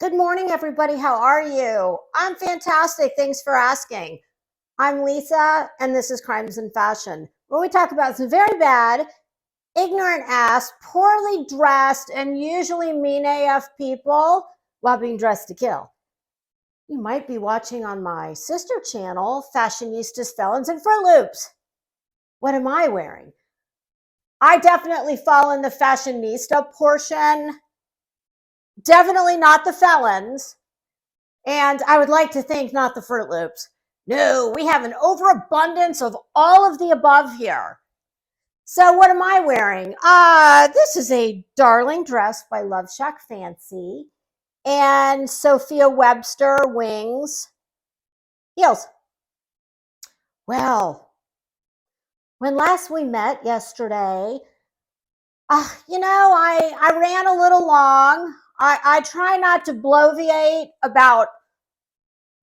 Good morning, everybody. How are you? I'm fantastic. Thanks for asking. I'm Lisa, and this is Crimes and Fashion, where we talk about some very bad, ignorant ass, poorly dressed, and usually mean AF people while being dressed to kill. You might be watching on my sister channel, Fashionistas, Felons, and Fruit Loops. What am I wearing? I definitely fall in the fashionista portion. Definitely not the felons. And I would like to think not the Fruit Loops. No, we have an overabundance of all of the above here. So what am I wearing? This is a darling dress by Love Shack Fancy and Sophia Webster Wings heels. Well, when last we met yesterday, I ran a little long. I try not to bloviate about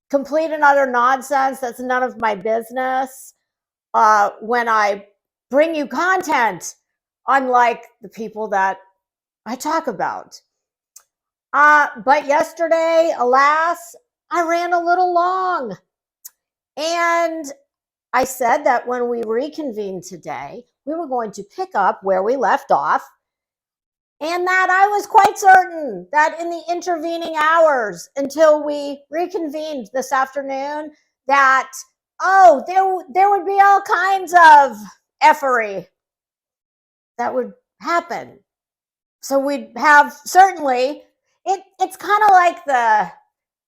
complete and utter nonsense. That's none of my business. When I bring you content, unlike the people that I talk about. But yesterday, alas, I ran a little long. And I said that when we reconvened today, we were going to pick up where we left off. And that I was quite certain that in the intervening hours until we reconvened this afternoon, that, there would be all kinds of effery that would happen. So we'd have certainly, it's kind of like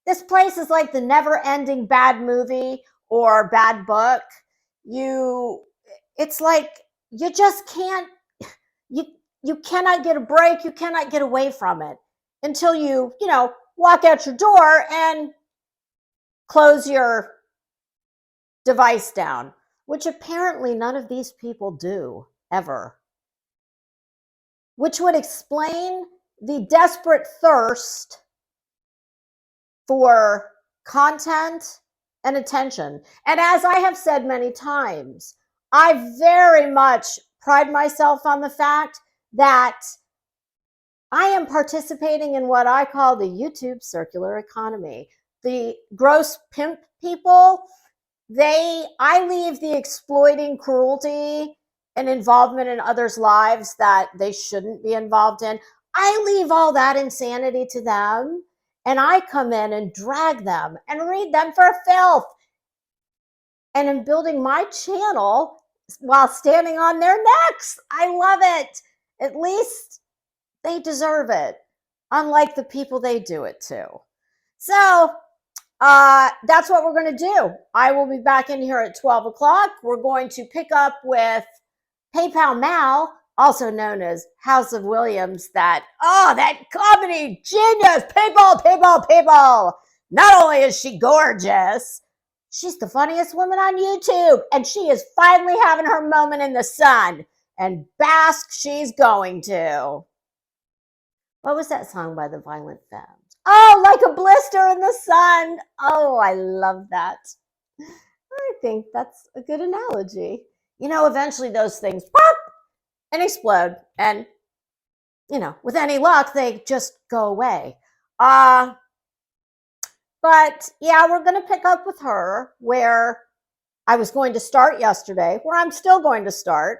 this place is like the never ending bad movie or bad book. It's like you just can't, you, you cannot get a break. You cannot get away from it until you walk out your door and close your device down, which apparently none of these people do ever. Which would explain the desperate thirst for content and attention. And as I have said many times, I very much pride myself on the fact that I am participating in what I call the YouTube circular economy. The gross pimp people, I leave the exploiting cruelty and involvement in others' lives that they shouldn't be involved in. I leave all that insanity to them, and I come in and drag them and read them for filth. And I'm building my channel while standing on their necks. I love it. At least they deserve it, unlike the people they do it to. So that's what we're going to do. I will be back in here at 12 o'clock. We're going to pick up with PayPal Mal, also known as House of Williams, that comedy genius. People. Not only is she gorgeous, she's the funniest woman on YouTube, and she is finally having her moment in the sun, and bask she's going to. What was that song by the Violent Femmes? Oh, like a blister in the sun. Oh, I love that. I think that's a good analogy. Eventually those things pop and explode. And, with any luck, they just go away. But yeah, we're going to pick up with her where I was going to start yesterday, where I'm still going to start.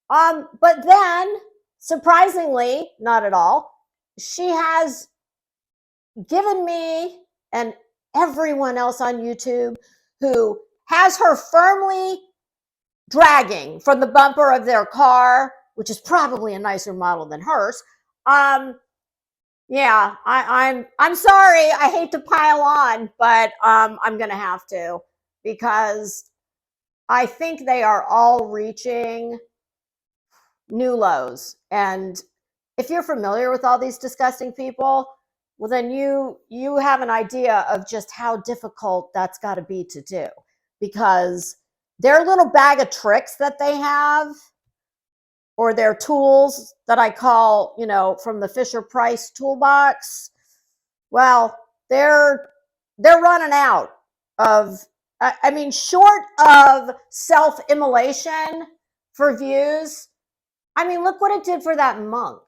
But then, surprisingly, not at all, she has given me and everyone else on YouTube who has her firmly dragging from the bumper of their car, which is probably a nicer model than hers. Yeah, I'm sorry. I hate to pile on, but I'm gonna have to, because I think they are all reaching new lows. And if you're familiar with all these disgusting people, well, then you have an idea of just how difficult that's got to be to do, because their little bag of tricks that they have, or their tools that I call, from the Fisher Price toolbox, well, they're running out of, short of self-immolation for views. Look what it did for that monk.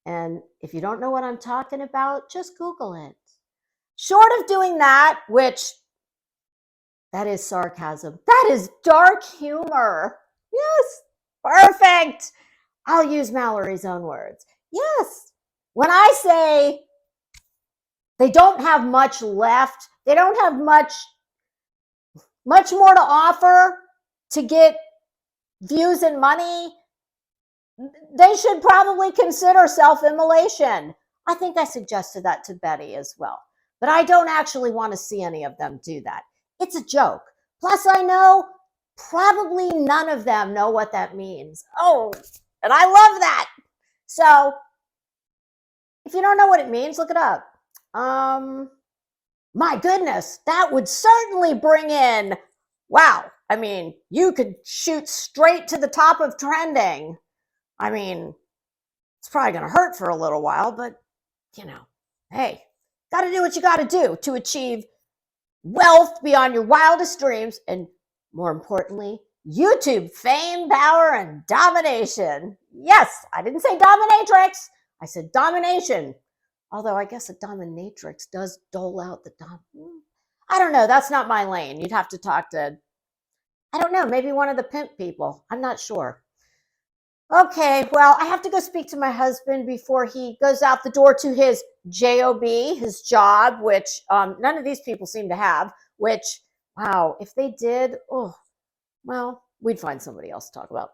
And if you don't know what I'm talking about, just Google it. Short of doing that, which that is sarcasm, that is dark humor. Yes, perfect. I'll use Mallory's own words. Yes, when I say they don't have much left, they don't have much more to offer to get views and money, they should probably consider self-immolation. I think I suggested that to Betty as well. But I don't actually want to see any of them do that. It's a joke. Plus, I know probably none of them know what that means. Oh, and I love that. So, if you don't know what it means, look it up. My goodness, that would certainly bring in, wow, I mean, you could shoot straight to the top of trending. I mean, it's probably going to hurt for a little while, but, you know, hey, got to do what you got to do to achieve wealth beyond your wildest dreams, and more importantly, YouTube fame, power, and domination. Yes, I didn't say dominatrix. I said domination. Although I guess a dominatrix does dole out the I don't know. That's not my lane. You'd have to talk to, I don't know, maybe one of the pimp people. I'm not sure. Okay, well, I have to go speak to my husband before he goes out the door to his job, his job, which none of these people seem to have, which, wow, if they did, oh, well, we'd find somebody else to talk about.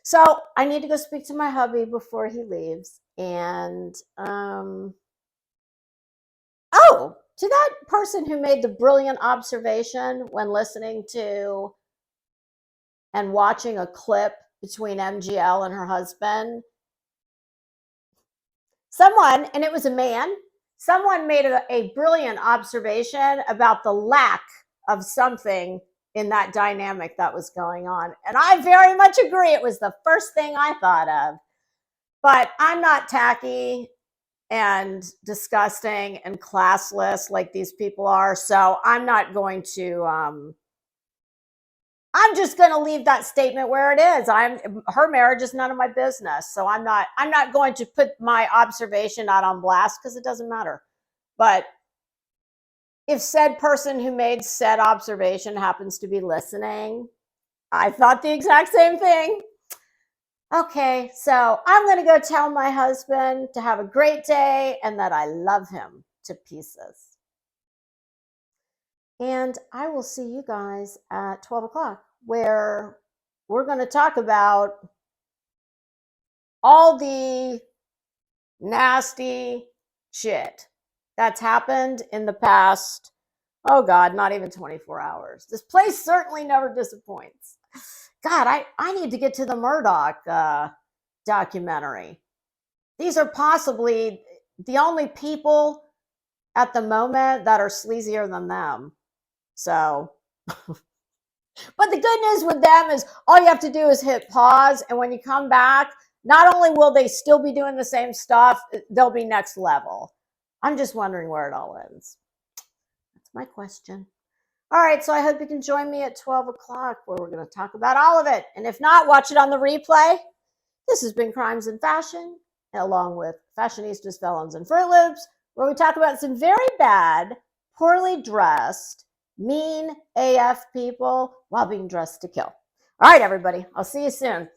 So I need to go speak to my hubby before he leaves. And, oh, to that person who made the brilliant observation when listening to and watching a clip between MGL and her husband, someone, and it was a man, someone made a brilliant observation about the lack of something in that dynamic that was going on. And I very much agree. It was the first thing I thought of. But I'm not tacky and disgusting and classless like these people are. So I'm not going to, I'm just going to leave that statement where it is. Her marriage is none of my business. So I'm not going to put my observation out on blast because it doesn't matter. But if said person who made said observation happens to be listening, I thought the exact same thing. Okay, so I'm going to go tell my husband to have a great day and that I love him to pieces. And I will see you guys at 12 o'clock, where we're going to talk about all the nasty shit that's happened in the past, oh God, not even 24 hours. This place certainly never disappoints. God, I need to get to the Murdoch documentary. These are possibly the only people at the moment that are sleazier than them. So, but the good news with them is all you have to do is hit pause. And when you come back, not only will they still be doing the same stuff, they'll be next level. I'm just wondering where it all ends. That's my question. All right, so I hope you can join me at 12 o'clock where we're going to talk about all of it. And if not, watch it on the replay. This has been Crimes in Fashion, along with Fashionistas, Felons, and Fruit Loops, where we talk about some very bad, poorly dressed, mean AF people while being dressed to kill. All right, everybody, I'll see you soon.